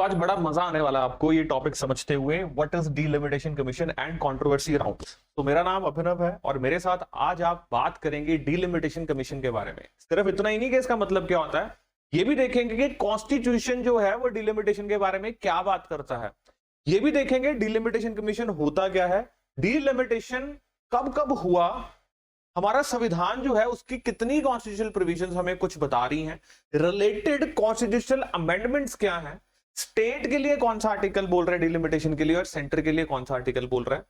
तो आज बड़ा मजा आने वाला है आपको ये टॉपिक समझते हुए, what is delimitation commission and controversy around. तो मेरा नाम अभिनव है और मेरे साथ आज आप बात करेंगे डीलिमिटेशन कमीशन के बारे में। सिर्फ इतना ही नहीं कि इसका मतलब क्या होता है, ये भी देखेंगे कि कॉन्स्टिट्यूशन जो है वो डीलिमिटेशन के बारे में क्या बात करता है। ये भी देखेंगे डीलिमिटेशन कमीशन होता क्या है, डीलिमिटेशन कब कब हुआ, हमारा संविधान जो है उसकी कितनी कॉन्स्टिट्यूशनल प्रोविजंस हमें कुछ बता रही हैं, रिलेटेड कॉन्स्टिट्यूशनल अमेंडमेंट्स क्या हैं, स्टेट के लिए कौन सा आर्टिकल बोल रहा है डिलिमिटेशन के लिए और सेंटर के लिए कौन सा आर्टिकल बोल रहा है।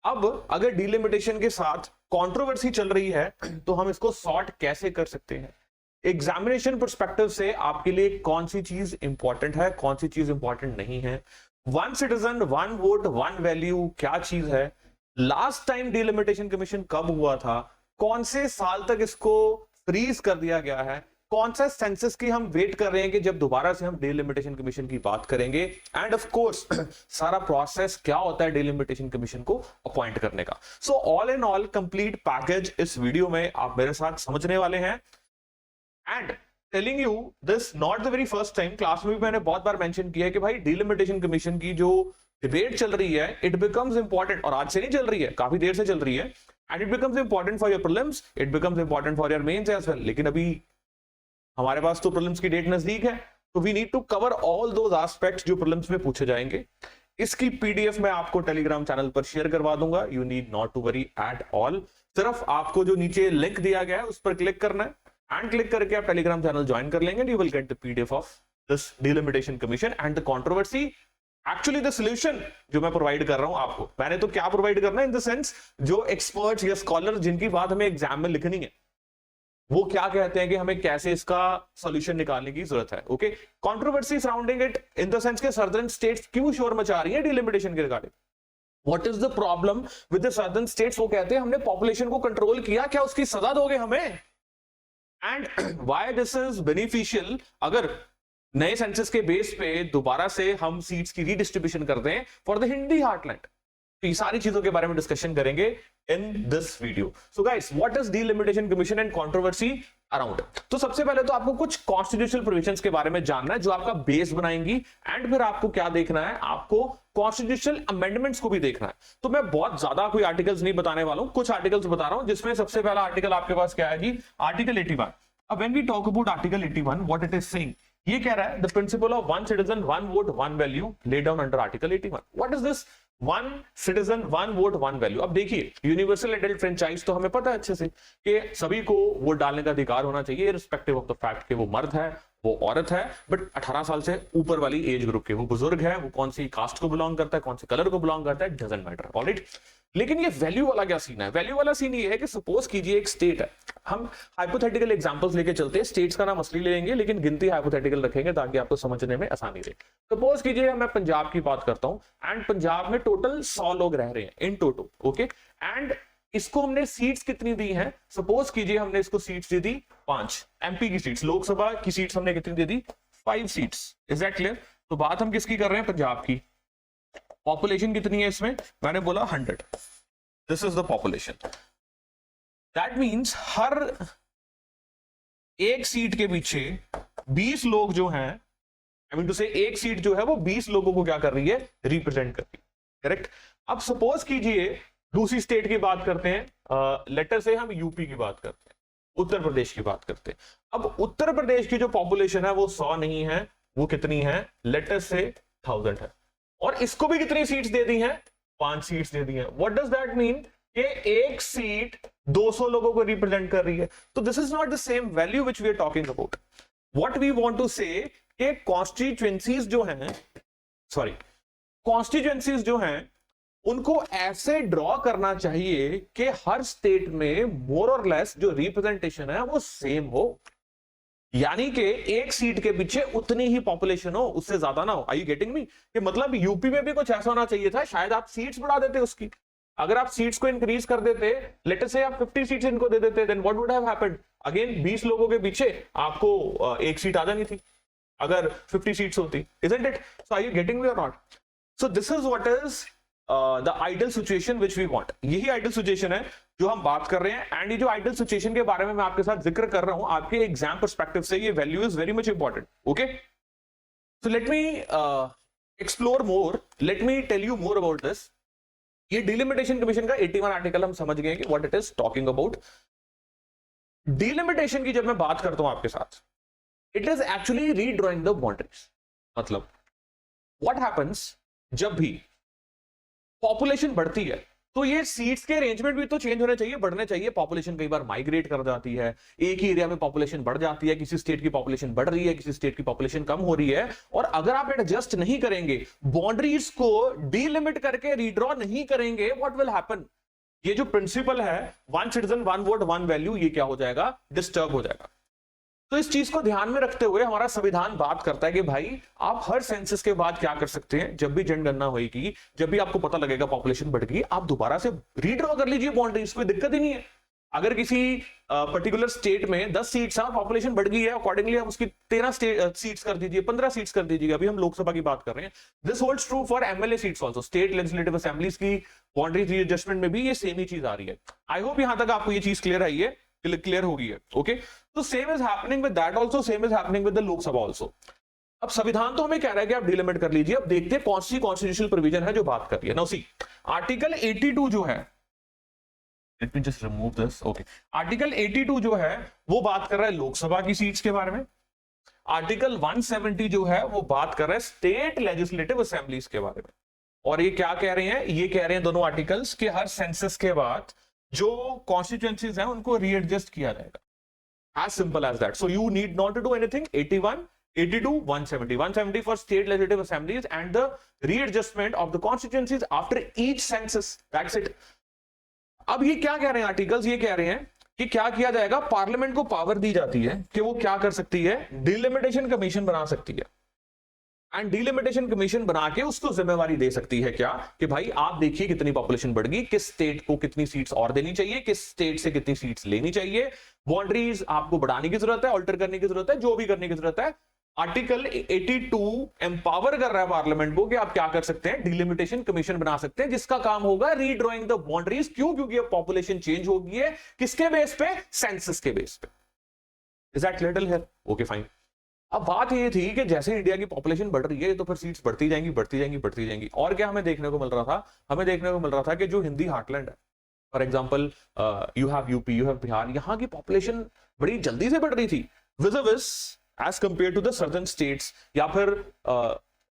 अब अगर डिलिमिटेशन के साथ कंट्रोवर्सी चल रही है तो हम इसको सॉर्ट कैसे कर सकते हैं, एग्जामिनेशन पर्सपेक्टिव से आपके लिए कौन सी चीज इंपॉर्टेंट है, कौन सी चीज इंपॉर्टेंट नहीं है, one citizen one vote one value क्या चीज है, लास्ट टाइम डिलिमिटेशन कमीशन कब हुआ था, कौन से साल तक इसको फ्रीज कर दिया गया है, कौन सा सेंसस की हम वेट कर रहे हैं कि जब दोबारा से हम डिलिमिटेशन कमीशन की बात करेंगे, एंड ऑफ कोर्स सारा प्रोसेस क्या होता है डिलिमिटेशन कमीशन को अपॉइंट करने का। So all in all complete package इस वीडियो में आप मेरे साथ समझने वाले हैं। And telling you this not the very first time, class में भी मैंने बहुत बार मेंशन किया है कि भाई डिलिमिटेशन कमीशन की जो डिबेट चल रही है इट बिकम्स इंपॉर्टेंट, और आज से नहीं चल रही है, काफी देर से चल रही है, and it becomes important for your prelims, it becomes important for your mains as well. लेकिन अभी हमारे पास तो प्रीलिम्स की डेट नजदीक है, तो we need to cover all those aspects जो प्रीलिम्स में पूछे जाएंगे। इसकी पीडीएफ मैं आपको टेलीग्राम चैनल पर शेयर करवा दूंगा, you need not to worry at all. सिर्फ आपको जो नीचे लिंक दिया गया है उस पर क्लिक करना है, एंड क्लिक करके आप टेलीग्राम चैनल ज्वाइन कर लेंगे, you will get the PDF of this delimitation commission and the controversy, actually the solution जो मैं प्रोवाइड कर रहा हूं आपको। मैंने तो क्या प्रोवाइड करना है इन द सेंस, जो एक्सपर्ट्स या स्कॉलर जिनकी बात हमें एग्जाम में लिखनी है वो क्या कहते हैं कि हमें कैसे इसका सॉल्यूशन निकालने की जरूरत है। Okay, controversy surrounding it in the sense के सदर्न स्टेट्स क्यों शोर मचा रही है डिलिमिटेशन के regarding, what is the problem with the southern states. वो कहते हैं हमने पॉपुलेशन को कंट्रोल किया, क्या उसकी सजा दोगे हमें, and why this is beneficial अगर नए सेंसस के बेस पे दोबारा से हम सीट्स की रीडिस्ट्रीब्यूशन करते हैं फॉर द हिंदी हार्टलैंड। तो ये सारी चीजों के बारे में डिस्कशन करेंगे in this video. So guys, what is delimitation commission and controversy around. तो सबसे पहले तो आपको कुछ कॉन्स्टिट्यूशनल प्रोविजंस के बारे में जानना है जो आपका बेस बनाएंगी, एंड फिर आपको क्या देखना है, आपको कॉन्स्टिट्यूशनल अमेंडमेंट्स को भी देखना है। तो मैं बहुत ज्यादा कोई आर्टिकल्स नहीं बताने वाला हूं, कुछ आर्टिकल्स बता रहा हूं, जिसमें सबसे पहला आर्टिकल आपके पास क्या है जी, आर्टिकल 81। अब when we talk about article 81, what it is saying, ये कह रहा है the principle of one citizen one vote one value lay down under article 81। What is this one citizen one vote one value. अब देखिए, universal adult franchise तो हमें पता है अच्छे से कि सभी को वोट डालने का अधिकार होना चाहिए, रिस्पेक्टिव ऑफ द फैक्ट कि वो मर्द है वो औरत है, बट 18 साल से ऊपर वाली एज ग्रुप के, वो बुजुर्ग है, वो कौन सी कास्ट को बिलोंग करता है, कौन से कलर को बिलोंग करता है, डजंट मैटर। ऑलराइट, लेकिन ये वैल्यू वाला क्या सीन है, वैल्यू वाला सीन ये है कि सपोज कीजिए एक स्टेट है, हम हाइपोथेटिकल एग्जांपल्स लेके चलते हैं, स्टेट्स का नाम असली लेंगे लेकिन गिनती हाइपोथेटिकल रखेंगे ताकि आपको समझने में आसानी रहे। सपोज कीजिए मैं पंजाब की बात करता हूं, एंड पंजाब में टोटल 100 लोग रह रहे हैं इन टोटल, ओके, एंड इसको हमने सीट्स कितनी दी हैं, सपोज कीजिए हमने इसको सीट्स दे दी 5, एमपी की सीट्स, लोकसभा की सीट्स हमने कितनी दे दी, 5 सीट्स। Is that clear. तो बात हम किसकी कर रहे हैं, पंजाब की। पॉपुलेशन कितनी है इसमें, मैंने बोला 100, this is the population. That means हर एक सीट के पीछे 20 लोग जो हैं, आई मीन टू से एक सीट जो है वो 20 लोगों को क्या कर रही है, रिप्रेजेंट कर रही है, करेक्ट। अब सपोज कीजिए दूसरी स्टेट की बात करते हैं, लेटर से हम यूपी की बात करते हैं, उत्तर प्रदेश की बात करते हैं। अब उत्तर प्रदेश की जो पॉपुलेशन है वो 100 नहीं है, वो कितनी है, लेटर से 1000 है, और इसको भी कितनी सीट्स दे दी हैं, 5 सीट्स दे दी हैं। व्हाट डज दैट मीन कि एक सीट 200 लोगों को रिप्रेजेंट कर रही है। तो this is not the same value which we are talking about. What we want to say कि कॉन्स्टिट्यूएंसीज जो हैं, सॉरी, कॉन्स्टिट्यूएंसीज जो हैं उनको ऐसे ड्रॉ करना चाहिए कि हर स्टेट में मोर और लेस जो रिप्रेजेंटेशन है वो सेम हो, यानी कि एक सीट के पीछे उतनी ही पॉपुलेशन हो, उससे ज्यादा ना हो। आर यू गेटिंग मी, कि मतलब यूपी में भी कुछ ऐसा होना चाहिए था, शायद आप सीट्स बढ़ा देते उसकी, अगर आप सीट्स को इंक्रीज कर देते, लेटर से आप 50 सीट्स इनको दे देते, then what would have happened, again 20 लोगों के पीछे आपको एक सीट आ जानी थी अगर 50 सीट्स होती, isn't it. So are you getting me और not. So this is what is the ideal situation which we want. यही आइडियल सिचुएशन है जो हम बात कर रहे हैं, एंड ये जो आइडियल सिचुएशन के बारे में मैं आपके साथ जिक्र कर रहा हूं, आपके एग्जाम पर्सपेक्टिव से ये value is very much important. Okay, So let me explore more. Let me tell you more about this. ये डिलिमिटेशन कमीशन का 81 आर्टिकल हम समझ गए कि what it is talking about. Delimitation की जब मैं बात करता हूं आपके साथ, it is actually redrawing the boundaries. मतलब व्हाट हैपेंस जब भी पॉपुलेशन बढ़ती है तो ये सीट्स के अरेंजमेंट भी तो चेंज होने चाहिए, बढ़ने चाहिए. पॉपुलेशन कई बार माइग्रेट कर जाती है, एक ही एरिया में पॉपुलेशन बढ़ जाती है, किसी स्टेट की पॉपुलेशन बढ़ रही है, किसी स्टेट की पॉपुलेशन कम हो रही है, और अगर आप एडजस्ट नहीं करेंगे, बाउंड्रीज को डीलिमिट करके रीड्रॉ नहीं करेंगे, व्हाट विल हैपन? ये जो प्रिंसिपल है one citizen one vote one value, ये क्या हो जाएगा? डिस्टर्ब हो जाएगा. तो इस चीज को ध्यान में रखते हुए हमारा संविधान बात करता है कि भाई आप हर सेंसस के बाद क्या कर सकते हैं, जब भी जनगणना होगी, जब भी आपको पता लगेगा पॉपुलेशन बढ़ गई, आप दोबारा से रीड्रॉ कर लीजिए बाउंड्रीज, कोई दिक्कत ही नहीं है. अगर किसी पर्टिकुलर स्टेट में 10 सीट्स है, पॉपुलेशन बढ़ गई है, अकॉर्डिंगली आप उसकी 13 सीट्स कर दीजिए, 15 सीट्स कर दीजिए. अभी हम लोकसभा की बात कर रहे हैं. This holds true for MLA seats also. State legislative assemblies की बाउंड्री रीएडजस्टमेंट में भी ये सेम ही चीज आ रही है. आई होप यहां तक आपको ये चीज क्लियर आई है, क्लियर होगी है. ओके, तो same is happening with that also, same is happening with the Lok Sabha also. अब संविधान तो हमें कह रहा है कि आप डिलिमिट कर लीजिए. अब देखते हैं कौन सी कॉन्स्टिट्यूशनल प्रोविजन है जो बात कर रही है. नाउ सी, आर्टिकल 82 जो है, let me just remove this. Okay, article 82 जो है वो बात कर रहा है लोकसभा की सीट्स के बारे में. आर्टिकल 170 जो है वो बात कर रहा है स्टेट लेजिस्लेटिव असेंबलीज के बारे में. और ये क्या कह रहे हैं? ये कह रहे हैं दोनों आर्टिकल्स कि हर सेंसस के बाद जो कॉन्स्टिट्यूएंसीज हैं उनको रीएडजस्ट किया जाएगा. As simple as that. So you need not to do anything. 81, 82, 170. 170 for state legislative assemblies and the readjustment of the constituencies after each census. That's it. अब ये क्या कह रहे हैं आर्टिकल्स? ये कह रहे हैं कि क्या किया जाएगा, पार्लियामेंट को पावर दी जाती है कि वो क्या कर सकती है, डिलिमिटेशन कमीशन बना सकती है. एंड डिलिमिटेशन कमीशन बना के उसको जिम्मेवारी दे सकती है क्या, कि भाई आप देखिए कितनी पॉपुलेशन बढ़ गई, किस स्टेट को कितनी सीट्स और देनी चाहिए, किस स्टेट से कितनी सीट्स लेनी चाहिए, बाउंड्रीज आपको बढ़ाने की जरूरत है, ऑल्टर करने की जरूरत है, जो भी करने की जरूरत है. आर्टिकल 82 एम्पावर कर रहा है पार्लियामेंट को कि आप क्या कर सकते हैं, डिलिमिटेशन कमीशन बना सकते हैं, जिसका काम होगा रीड्रॉइंग द बाउंड्रीज. क्यों? क्योंकि अब पॉपुलेशन चेंज हो गई है. किसके बेस पे? सेंसस के बेस पे. Is that clear here? Okay fine. अब बात ये थी कि जैसे इंडिया की पॉपुलेशन बढ़ रही है तो फिर सीट्स बढ़ती जाएंगी, बढ़ती जाएंगी, बढ़ती जाएंगी. और क्या हमें देखने को मिल रहा था? हमें देखने को मिल रहा था कि जो हिंदी हार्टलैंड है, for example you have UP, you have Bihar, यहां की पॉपुलेशन बड़ी जल्दी से बढ़ रही थी vis-a-vis compare to the southern states, या फिर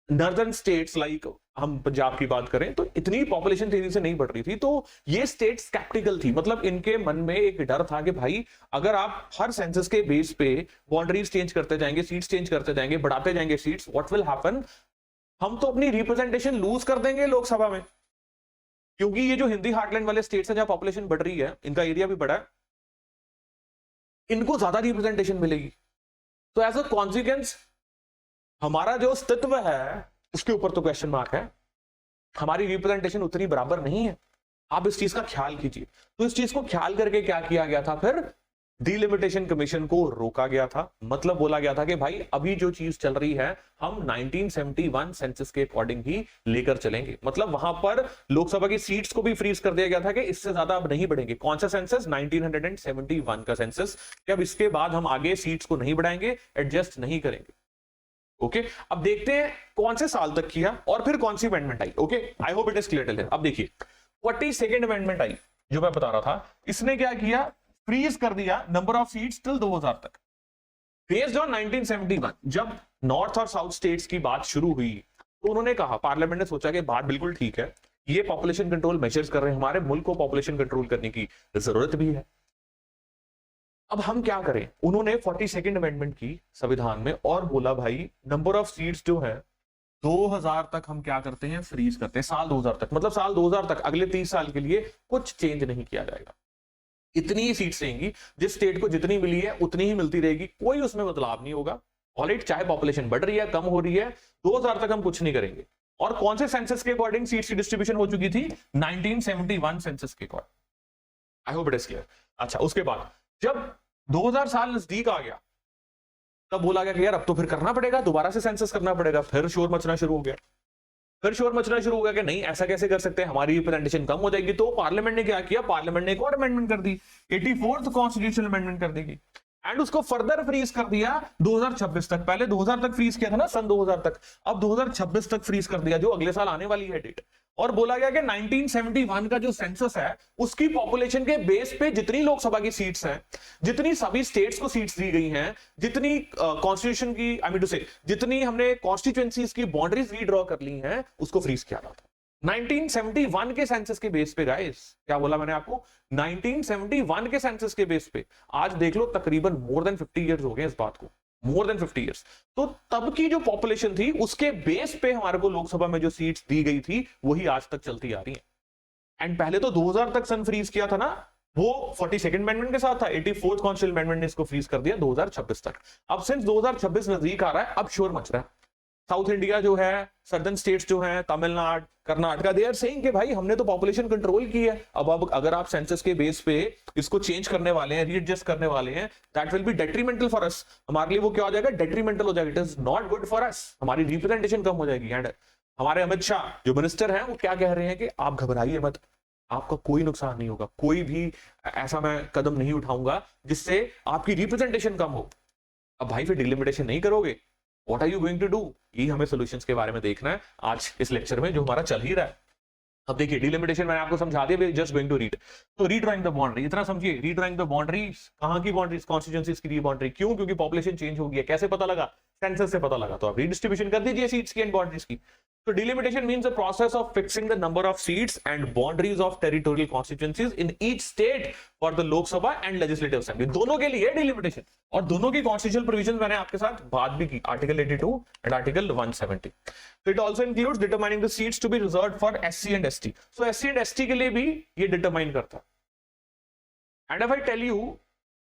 नॉर्दर्न स्टेट्स लाइक हम पंजाब की बात करें तो इतनी पॉपुलेशन तेजी से नहीं बढ़ रही थी. तो ये स्टेट स्केप्टिकल थी. मतलब इनके मन में एक डर था कि भाई अगर आप हर सेंसस के बेस पे बाउंड्रीज चेंज करते जाएंगे, सीट्स चेंज करते जाएंगे, बढ़ाते जाएंगे सीट्स, व्हाट विल हैपन, हम तो अपनी रिप्रेजेंटेशन लूज कर देंगे लोकसभा में. क्योंकि ये जो हिंदी हार्टलैंड वाले स्टेट्स हैं जहां पॉपुलेशन बढ़ रही है, इनका एरिया भी बड़ा है, इनको ज्यादा रिप्रेजेंटेशन मिलेगी. तो एज अ कॉन्सिक्वेंस हमारा जो अस्तित्व है उसके ऊपर तो क्वेश्चन मार्क है. हमारी रिप्रेजेंटेशन उतनी बराबर नहीं है. आप इस चीज का ख्याल कीजिए. तो इस चीज को ख्याल करके क्या किया गया था, फिर डिलिमिटेशन कमीशन को रोका गया था. मतलब बोला गया था कि भाई अभी जो चीज चल रही है हम 1971 सेंसस के अकॉर्डिंग ही लेकर चलेंगे. मतलब वहां पर लोकसभा की सीट्स को भी फ्रीज कर दिया गया था कि इससे ज्यादा अब नहीं बढ़ेंगे. कौन सा सेंसस? 1971 का सेंसस. कि अब इसके बाद हम आगे सीट्स को नहीं बढ़ाएंगे, एडजस्ट नहीं करेंगे. ओके, अब देखते हैं कौन से साल तक किया और फिर कौन सी अमेंडमेंट आई. Okay, I hope it is clear till here. अब देखिए 42nd अमेंडमेंट आई जो मैं बता रहा था. इसने क्या किया, फ्रीज कर दिया नंबर ऑफ सीट्स टिल 2000 तक बेस्ड ऑन 1971. जब नॉर्थ और साउथ स्टेट्स की बात शुरू हुई तो उन्होंने कहा, पार्लियामेंट ने सोचा कि बात बिल्कुल ठीक है, ये पॉपुलेशन कंट्रोल मेजर्स कर रहे हैं, हमारे मुल्क को पॉपुलेशन कंट्रोल करने की जरूरत भी है. अब हम क्या करें? उन्होंने 42nd अमेंडमेंट की संविधान में और बोला भाई नंबर ऑफ सीट्स जो है 2000 तक हम क्या करते हैं, फ्रीज करते हैं. साल 2000 तक, मतलब साल 2000 तक, अगले 30 साल के लिए कुछ चेंज नहीं किया जाएगा. इतनी ही सीट्स रहेंगी, जिस स्टेट को जितनी मिली है उतनी ही मिलती रहेगी, कोई उसमें बदलाव नहीं होगा. ऑलराइट, चाहे पॉपुलेशन बढ़ रही है, कम हो रही है, 2000 तक हम कुछ नहीं करेंगे. और कौन से सेंसस के अकॉर्डिंग सीट्स की डिस्ट्रीब्यूशन हो चुकी थी? 1971 सेंसस के according. I hope it is clear. अच्छा, उसके बाद जब 2000 साल नजदीक आ गया तब बोला गया कि यार अब तो फिर करना पड़ेगा, दोबारा से सेंसस करना पड़ेगा. फिर शोर मचना शुरू हो गया. फिर शोर मचना शुरू हो गया कि नहीं, ऐसा कैसे कर सकते हैं, हमारी रिप्रेजेंटेशन कम हो जाएगी. तो पार्लियामेंट ने क्या किया, पार्लियामेंट ने एक और अमेंडमेंट कर दी, 84th कॉन्स्टिट्यूशनल अमेंडमेंट कर देगी. एंड उसको फर्दर फ्रीज कर दिया 2026 तक। पहले 2000 तक फ्रीज किया था ना, सन 2000 तक, अब 2026 तक फ्रीज कर दिया, जो अगले साल आने वाली है डेट। और बोला गया कि 1971 का जो सेंसस है उसकी पॉपुलेशन के बेस पे जितनी लोकसभा की सीट्स हैं, जितनी सभी स्टेट्स को सीट्स दी गई हैं, जितनी कॉन्स्टिट्यूशन की आई मीन टू से जितनी हमने कॉन्स्टिट्यूएंसीज की बाउंड्रीज रीड्रॉ कर ली हैं, उसको फ्रीज किया था 1971 के सेंसस के बेस पे। गाइस क्या बोला मैंने आपको, 1971 के सेंसस के बेस पे। आज देख लो तकरीबन मोर देन 50 इयर्स हो गए इस बात को, मोर देन 50 इयर्स। तो तब की जो पॉपुलेशन थी उसके बेस पे हमारे को लोकसभा में जो सीट्स दी गई थी वही आज तक चलती आ रही है। एंड पहले तो 2000 तक सन फ्रीज किया था ना, वो 42nd अमेंडमेंट के साथ था, 84th कॉन्स्टिट्यूशन अमेंडमेंट ने इसको फ्रीज कर दिया 2026 तक। अब सिंस 2026 नजदीक आ रहा है, अब शोर मच रहा है। साउथ इंडिया जो है, सर्दर्न स्टेट्स जो हैं, Tamil Nadu, Karnataka, they are saying कि भाई हमने तो पॉपुलेशन कंट्रोल की है, अब अगर आप सेंसस के बेस पे इसको चेंज करने वाले हैं, रीएडजस्ट करने वाले हैं, that will be detrimental for us. हमारे लिए वो क्या हो जाएगा, डेट्रीमेंटल हो जाएगा, it is not good for us, हमारी रिप्रेजेंटेशन कम हो जाएगी। एंड हमारे अमित शाह जो मिनिस्टर हैं वो क्या कह रहे हैं कि आप घबराइए मत, आपका कोई नुकसान नहीं होगा, कोई भी ऐसा मैं कदम नहीं उठाऊंगा जिससे आपकी रिप्रेजेंटेशन कम हो। अब भाई फिर डिलिमिटेशन नहीं करोगे, what are you going to do? ये हमें सॉल्यूशंस के बारे में देखना है आज इस लेक्चर में जो हमारा चल ही रहा है। अब देखिए डिलिमिटेशन मैंने आपको समझा दिया, जस्ट गोइंग टू रीड। तो रीड्राइंग द बाउंड्री, इतना समझिए, रीड्राइंग द बाउंड्रीज, कहां की बाउंड्रीज, कॉन्स्टिट्यूएंसीज की बाउंड्री। क्यों? क्योंकि पॉपुलेशन चेंज हो गई है। कैसे पता लगा? सेंसस से पता लगा। तो आप रीडिस्ट्रीब्यूशन कर दीजिए सीट्स की एंड बाउंड्रीज की। So delimitation means the process of fixing the number of seats and boundaries of territorial constituencies in each state for the Lok Sabha and Legislative Assembly. दोनों के लिए delimitation, और दोनों की constitutional provisions मैंने आपके साथ बात भी की, Article 82 and Article 170. So it also includes determining the seats to be reserved for SC and ST. So SC and ST के लिए भी ये determine करता है। And if I tell you,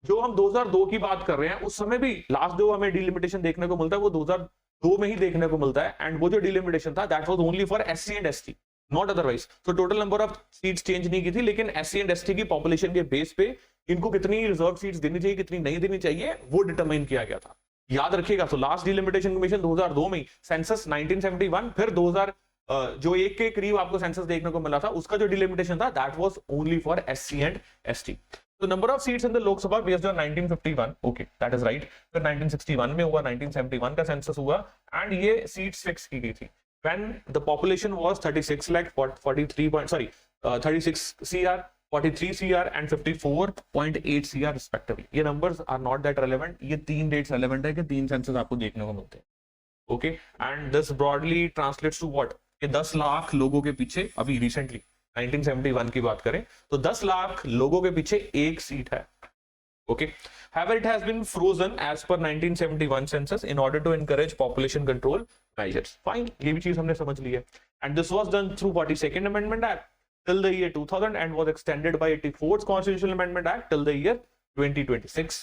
जो हम 2002 की बात कर रहे हैं, उस समय भी लास्ट जो हमें डिलिमिटेशन देखने को मिलता है वो 2002 में ही देखने को मिलता है। एंड वो जो डिलिमिटेशन था that was only for SC and ST, not otherwise. तो total number of seats change नहीं की थी, लेकिन एससी एंड एसटी की पॉपुलेशन के बेस पे इनको कितनी रिजर्व सीट्स देनी चाहिए, कितनी नहीं देनी चाहिए, वो डिटरमाइन किया गया था। याद रखिएगा। तो लास्ट डिलिमिटेशन कमीशन 2002 में, सेंसस 1971, फिर 2000 जो एक के करीब आपको सेंसस देखने को मिला था, उसका जो डिलिमिटेशन था that was only for SC and ST. तो number of seats in the Lok Sabha based on 1951, okay that is right. फिर 1961 में हुआ, 1971 का सेंसस हुआ, एंड ये सीट्स फिक्स की गई थी when the population was 36 lakh 36 CR, 43 CR and 54.8 CR respectively. ये numbers are not that relevant, ये तीन डेट्स रेलेवेंट है कि तीन सेंसस आपको देखने को मिलते हैं, okay. And this broadly translates to what, कि 10 लाख लोगों के पीछे, अभी रिसेंटली 1971 की बात करें तो 10 लाख लोगों के पीछे एक सीट है, okay. However, it has been frozen as per 1971 census in order to encourage population control measures. Fine, ये भी चीज हमने समझ ली है। And this was done through 42nd Amendment Act till the year 2000 and was extended by 84th Constitutional Amendment Act till the year 2026.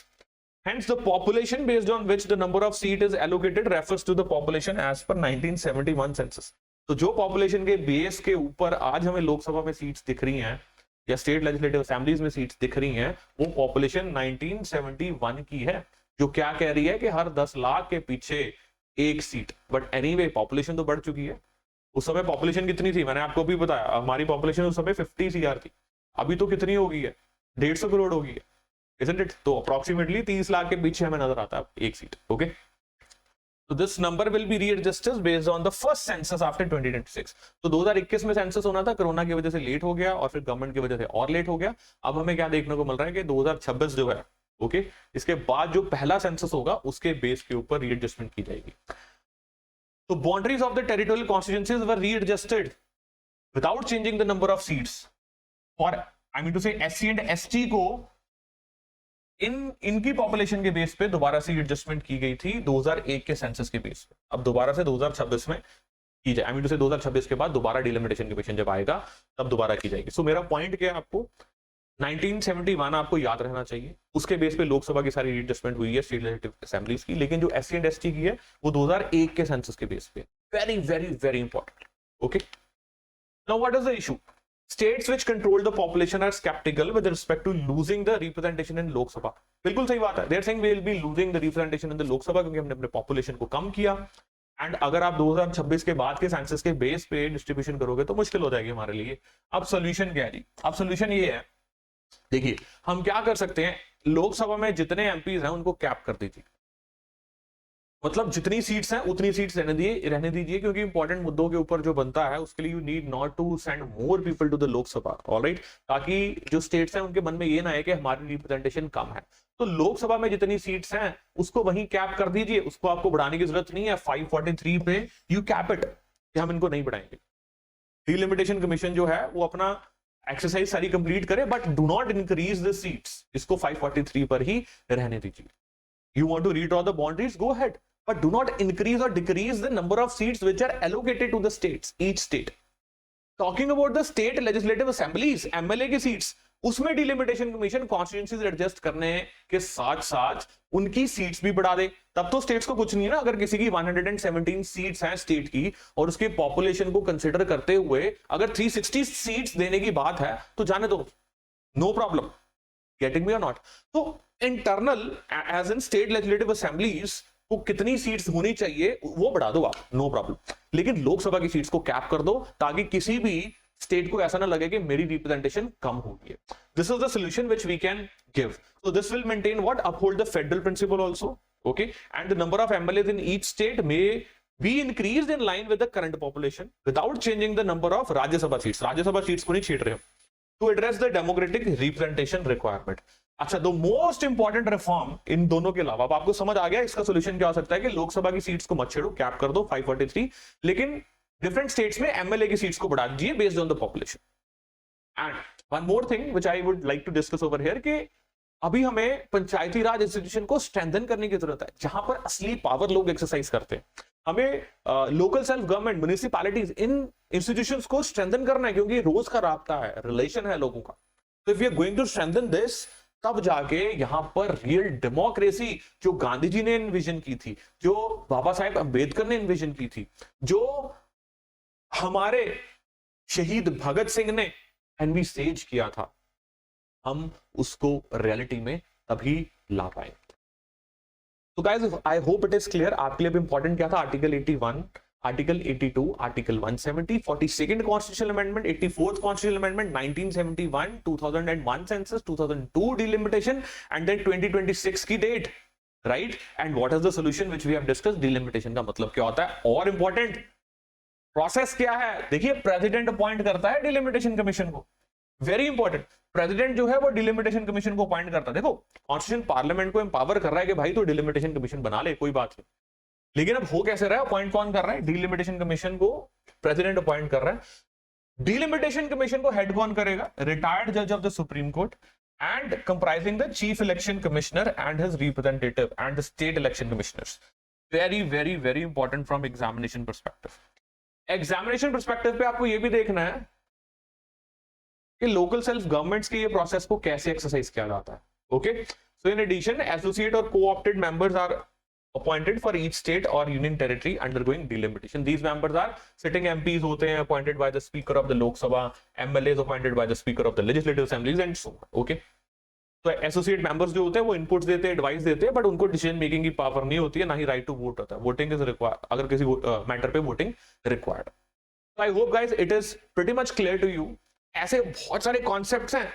Hence, the population based on which the number of seat is allocated refers to the population as per 1971 census. तो जो population के base के ऊपर आज हमें लोकसभा में seats दिख रही हैं या स्टेट लेजिस्लेटिव असेंबलीज में सीट्स दिख रही हैं, वो पॉपुलेशन 1971 की है, जो क्या कह रही है कि हर 10 लाख के पीछे एक सीट। बट एनीवे पॉपुलेशन तो बढ़ चुकी है। उस समय पॉपुलेशन कितनी थी मैंने आपको भी बताया, हमारी पॉपुलेशन उस समय 50 CR थी, अभी तो कितनी हो गई है, 150 करोड़ हो गई है, isn't it? तो अप्रोक्सीमेटली 30 लाख के पीछे हमें नजर आता है एक seat, okay. So this number will be readjusted based on the first census after 2026. तो 2021 में सेंसस होना था, कोरोना की वजह से लेट हो गया और फिर गवर्नमेंट की वजह से और लेट हो गया। अब हमें क्या देखने को मिल रहा है कि 2026 जो है, ओके, इसके बाद जो पहला सेंसस होगा उसके बेस के ऊपर रीएडजस्टमेंट की जाएगी। तो boundaries of the territorial constituencies were readjusted without changing the number of seats for, I mean to say SC and ST को इनकी पॉपुलेशन के बेस पे दोबारा से एडजस्टमेंट की गई थी 2001 के सेंसस के बेस पे। अब दोबारा से 2026 में की जाए, आई मीन टू से 2026 के बाद दोबारा डिलिमिटेशन कमीशन जब आएगा तब दोबारा की जाएगी। सो मेरा पॉइंट क्या है, आपको 1971 आपको याद रहना चाहिए, उसके बेस पे लोकसभा की सारी एडजस्टमेंट हुई है स्टेट लेजिस्लेटिव असेंबलीज की, लेकिन जो एससी एंड एसटी की है वो 2001 के सेंसस के बेस पे। Very very very important, okay. Now what is the issue? States which control the population are skeptical with respect to losing the representation in Lok Sabha. बिल्कुल सही बात है, they are saying we will be losing the representation in the Lok Sabha क्योंकि हमने अपने population को कम किया। And अगर आप 2026 के बाद के सेंसस के बेस पे डिस्ट्रीब्यूशन करोगे तो मुश्किल हो जाएगी हमारे लिए। अब सोल्यूशन क्या है जी? अब सोल्यूशन ये है देखिए हम क्या कर सकते हैं, लोकसभा में जितने एमपीज हैं उनको कैप कर दीजिए, मतलब जितनी सीट्स हैं उतनी सीट्स रहने दीजिए, क्योंकि इंपॉर्टेंट मुद्दों के ऊपर जो बनता है उसके लिए you need not to send more people to the Lok Sabha, alright, ताकि जो स्टेट्स हैं उनके मन में ये ना है कि हमारी रिप्रेजेंटेशन कम है। तो लोकसभा में जितनी सीट्स हैं उसको वहीं कैप कर दीजिए, उसको आपको बढ़ाने की जरूरत नहीं है। 543 पे यू कैप इट कि हम इनको नहीं बढ़ाएंगे। डिलिमिटेशन कमीशन जो है वो अपना एक्सरसाइज सारी कंप्लीट करे, but do not increase the seats, इसको 543 पर ही रहने दीजिए। You want to redraw the boundaries, go ahead, but do not increase or decrease the number of seats which are allocated to the states, each state. Talking about the state legislative assemblies, MLA की seats, उसमें delimitation commission constituencies adjust करने के साथ साथ उनकी seats भी बढ़ा दे, तब तो स्टेट्स को कुछ नहीं है ना। अगर किसी की 117 सीट्स हैं स्टेट की और उसके पॉपुलेशन को कंसिडर करते हुए अगर 360 सीट्स देने की बात है तो जाने दो, नो प्रॉब्लम, गेटिंग मी और नॉट। तो internal as in state legislative assemblies को कितनी सीट्स होनी चाहिए वो बढ़ा दो आप, नो प्रॉब्लम, लेकिन लोकसभा की सीट्स को कैप कर दो ताकि किसी भी स्टेट को ऐसा ना लगे कि मेरी रिप्रेजेंटेशन कम हो गई है। This is the solution which we can give. So this will maintain what, uphold the federal principle also, okay, and the number of MLAs in each state may be increased in line with the current population without changing the number of Rajya Sabha seats. Rajya Sabha seats को नहीं छेड़ रहे हम, to address the democratic representation requirement। अच्छा, the most important reform in दोनों के अलावा, अब आपको समझ आ गया इसका सोल्यूशन क्या हो सकता है कि लोकसभा की सीट्स को मत छेड़ो, कैप कर दो 543, लेकिन डिफरेंट स्टेट्स में एमएलए की सीट्स को बढ़ा दीजिए based on the population. And one more thing which I would like to discuss over here कि अभी हमें पंचायती राज इंस्टीट्यूशन को स्ट्रेंथन करने की जरूरत है, जहां पर असली पावर लोग एक्सरसाइज करते हैं। हमें लोकल सेल्फ गवर्नमेंट, म्युनिसिपैलिटीज, इन इंस्टीट्यूशंस को स्ट्रेंथन करना है, क्योंकि रोज का राब्ता है, रिलेशन है लोगों का। तो if we are going to strengthen this, तब जाके यहां पर रियल डेमोक्रेसी जो गांधी जी ने इन्विजन की थी, जो बाबा साहेब अंबेडकर ने इन्विजन की थी, जो हमारे शहीद भगत सिंह ने एनविसेज किया था, हम उसको रियलिटी में तभी ला पाए। तो guys, I hope it is clear. आपके लिए भी इंपॉर्टेंट क्या था, article 81, article 82, article 170, 42nd constitutional amendment, 84th constitutional amendment, 1971, 2001 census, 2002 delimitation, and then 2026 की date, right. And what is the solution which we have discussed. Delimitation का मतलब क्या होता है, और इंपॉर्टेंट प्रोसेस क्या है। देखिए, प्रेसिडेंट अपॉइंट करता है डिलिमिटेशन कमीशन को, वेरी इंपॉर्टेंट। प्रेसिडेंट जो है वो डिलिमिटेशन कमीशन को अपॉइंट करता है। देखो, कॉन्स्टिट्यूशन पार्लियामेंट को एम्पावर कर रहा है कि भाई तो डिलिमिटेशन कमीशन बना ले, कोई बात नहीं, लेकिन अब हो कैसे रहा है, अपॉइंट कौन कर रहा है, डिलिमिटेशन कमीशन को प्रेसिडेंट अपॉइंट कर रहा है। डिलिमिटेशन कमीशन को हेड कौन करेगा, रिटायर्ड जज of the supreme court, and comprising the chief election commissioner and his representative and the state election commissioners. Very very very important from examination perspective. Examination perspective पे आपको ये भी देखना है कि लोकल सेल्फ गवर्नमेंट्स के ये प्रोसेस को कैसे एक्सरसाइज किया जाता है, okay. So in addition, associate और co-opted members are appointed for each state or union territory undergoing delimitation. These members are sitting MPs होते हैं appointed by the speaker of the Lok Sabha, MLAs appointed by the speaker of the legislative assemblies and so on, okay. तो associate members जो होते हैं वो inputs देते हैं, advice देते हैं, बट उनको डिसीजन मेकिंग की पावर नहीं होती है, ना ही राइट टू वोट होता है। वोटिंग इज रिक्वायर्ड, अगर किसी मैटर पे voting required. I hope guys it is pretty much clear to you. ऐसे बहुत सारे कॉन्सेप्ट्स हैं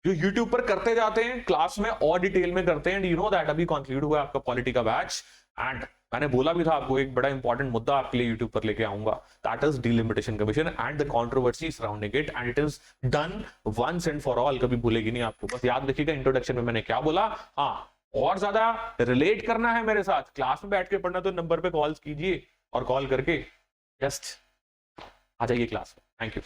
जो यूट्यूब पर करते जाते हैं, क्लास में और डिटेल में करते हैं। यू नो दैट अभी कंक्लूड हुआ आपका पॉलिटी का बैच, एंड मैंने बोला भी था आपको एक बड़ा इंपॉर्टेंट मुद्दा आपके लिए यूट्यूब पर लेके आऊंगा, that is delimitation commission and the controversy surrounding it, and it is done once and for all. कभी भूलेगी नहीं आपको, बस याद रखिएगा इंट्रोडक्शन में मैंने क्या बोला। हाँ, और ज्यादा रिलेट करना है मेरे साथ, क्लास में बैठ के पढ़ना, तो नंबर पे कॉल कीजिए और कॉल करके जस्ट आ जाइए क्लास में। Thank you.